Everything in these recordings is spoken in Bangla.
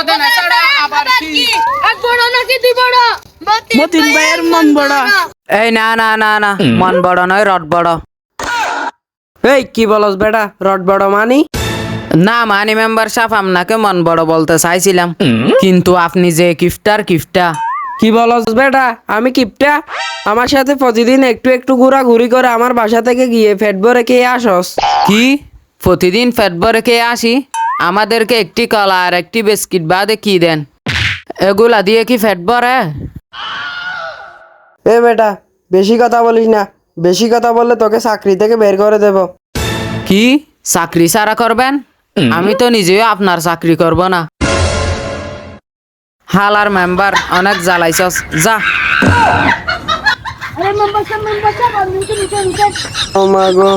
হতে না ছাড়া আবার কি এক বড় নাকি দুই বড়? মতিন ভাইয়ের মন বড়। এই না না না না, মন বড় নয়, রড বড়। এই কি বলস বেটা, রড বড় মানি? না মানি মেম্বার সাহেব, আপনাকে মন বড় বলতে চাইছিলাম, কিন্তু আপনি যে কিফটা। কি বলস বেটা, আমি কিপটা? আমার সাথে প্রতিদিন একটু একটু ঘোরাঘুরি করে আমার বাসা থেকে গিয়ে পেট ভরে খেয়ে আসস। কি প্রতিদিন পেট ভরে খেয়ে আসি? আমাদেরকে একটি কলা আর একটি বিস্কিট বাদে কি দেন? এগুলা দিয়ে কি পেট ভরে? এ বেটা, বেশি কথা বলিস না। বেশি কথা বললে তোকে চাকরি থেকে বের করে দেব। কি চাকরি সারা করবেন? আমি তো নিজেও আপনার চাকরি করব না। হালার মেম্বার, অনেক জ্বালাইছস, যা। আরে মেম্বার সাহেব আপনি কি নিচে? ও মা গো,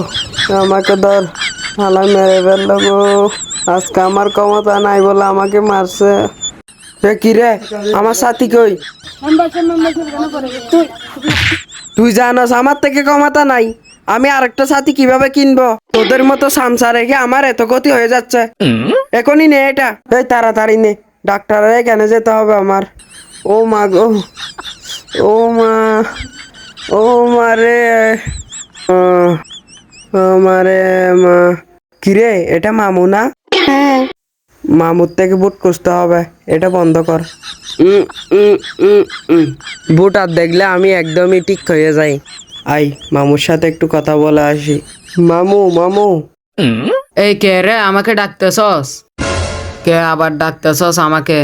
আমাকে ধর, হালা মেরে ফেললো গো। আজকে আমার ক্ষমতা নাই বলে আমাকে মারছে। এ কি রে, আমার সাথী কই? মেম্বার সাহেব কেন করে? তুই জানোস আমার থেকে ক্ষমতা নাই, আমি আরেকটা সাথী কিভাবে কিনবো? তোদের মতো সামসা রেখে আমার এত ক্ষতি হয়ে যাচ্ছে। এখনই নে এটা, এই তাড়াতাড়ি নে, ডাক্তারের এখানে যেতে হবে আমার। ও মা গো, ও মা, ও মা রে, ও মা রে মা। কিরে, এটা মামু না? মামুর থেকে বুট খুঁজতে হবে, এটা বন্ধ কর। বুট আর দেখলে আমি একদমই ঠিক হয়ে যাই। আই, মামুর সাথে একটু কথা বলে আসি। মামু মামু। এই কে রে, আমাকে ডাকতেছস? কে আবার ডাকতেছস আমাকে?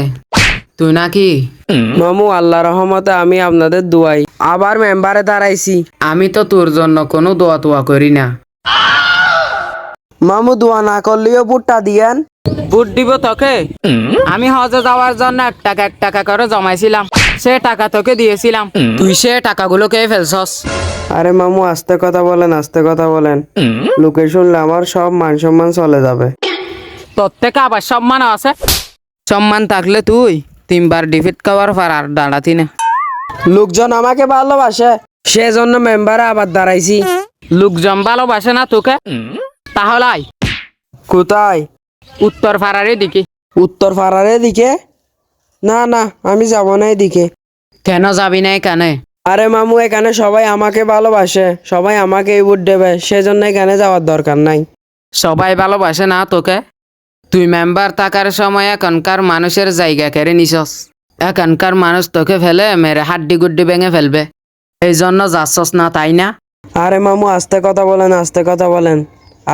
তুই নাকি? মামু, আল্লাহ রহমতে আমি আপনাদের দোয়াই আবার মেম্বারে দাঁড়াইছি। আমি তো তোর জন্য কোনো দোয়া তোয়া করি না। মামু, দোয়া না করলেও বুটটা দিয়েন। বুট দিব তোকে? আমি হজে যাওয়ার জন্য এক টাকা করে জমাইছিলাম, সে টাকা তোকে দিয়েছিলাম, তুই সে টাকাগুলো কে ফেলছস? আরে মামু, আস্তে কথা বলেন, আস্তে কথা বলেন। লোকে শুনলে আমার সব মান সম্মান চলে যাবে। তোর থেকে আবার সম্মান আছে? সম্মান থাকলে তুই 3বার ডিফিট খাওয়ার পর আর দাঁড়াতি না। লোকজন আমাকে ভালোবাসে, সেজন্য মেম্বারে আবার দাঁড়াইছি। লোকজন ভালোবাসে না তোকে? তাহলে আয় কোথায়? উত্তর ফারারি দিকে। উত্তর পাড়ার দিকে? না না, আমি যাব না এদিকে। কেন যাবি না এখানে? আরে মামু, এখানে সবাই আমাকে ভালোবাসে, সবাই আমাকে ভোট দেবে, সেজন্য এখানে যাওয়ার দরকার নাই। সবাই ভালোবাসে না তোকে? তুই মেম্বার থাকার সময় এখনকার মানুষের জায়গা কেড়ে নিছস। এখনকার মানুষ তোকে ফেলে মেরে হাড্ডি গুড্ডি ভেঙে ফেলবে, এই জন্য যাচ্ছস না, তাই না? আরে মামু, আস্তে কথা বলেন, আস্তে কথা বলেন।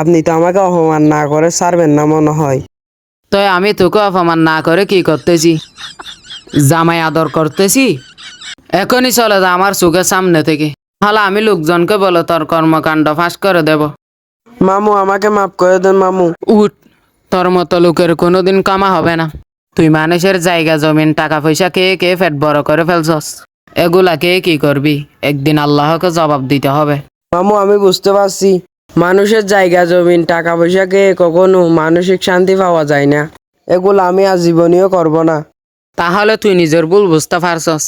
আপনি তো আমাকে অপমান না করে ছাড়বেন না মনে হয়। তো আমি তোকে অপমান না করে কি করতেছি? জামাই আদর করতেছি? এখনই চলে যা আমার চোখের সামনে থেকে, হলে আমি লোকজনকে বলে তোর কর্মকাণ্ড ফাঁস করে দেব। মামু, আমাকে মাফ করে দেন মামু। উঠ, তোর মতো লোকের কোনোদিন কামা হবে না। তুই মানুষের জায়গা জমিন টাকা পয়সা কে কে পেট বড় করে ফেলছস, এগুলা কে কি করবি? একদিন আল্লাহকে জবাব দিতে হবে। মামু, আমি বুঝতে পারছি, মানুষের জায়গা জমিন টাকা পয়সাকে কখনো মানসিক শান্তি পাওয়া যায় না। এগুলো আমি আজীবনীয় করব না। তাহলে তুই নিজের ভুল বুঝতে পারছস।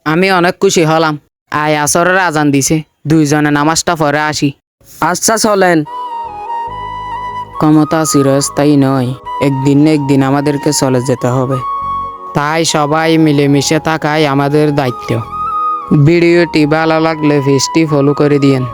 আমি অনেক খুশি হলাম। আয় আসরের আজান দিছে, দুইজনে নামাজটা পরে আসি। আচ্ছা চলেন। ক্ষমতা চিরস্থায়ী নয়, একদিন না একদিন আমাদেরকে চলে যেতে হবে, তাই সবাই মিলেমিশে থাকাই আমাদের দায়িত্ব। ভিডিওটি ভালো লাগলে পেজটি ফলো করে দিয়েন।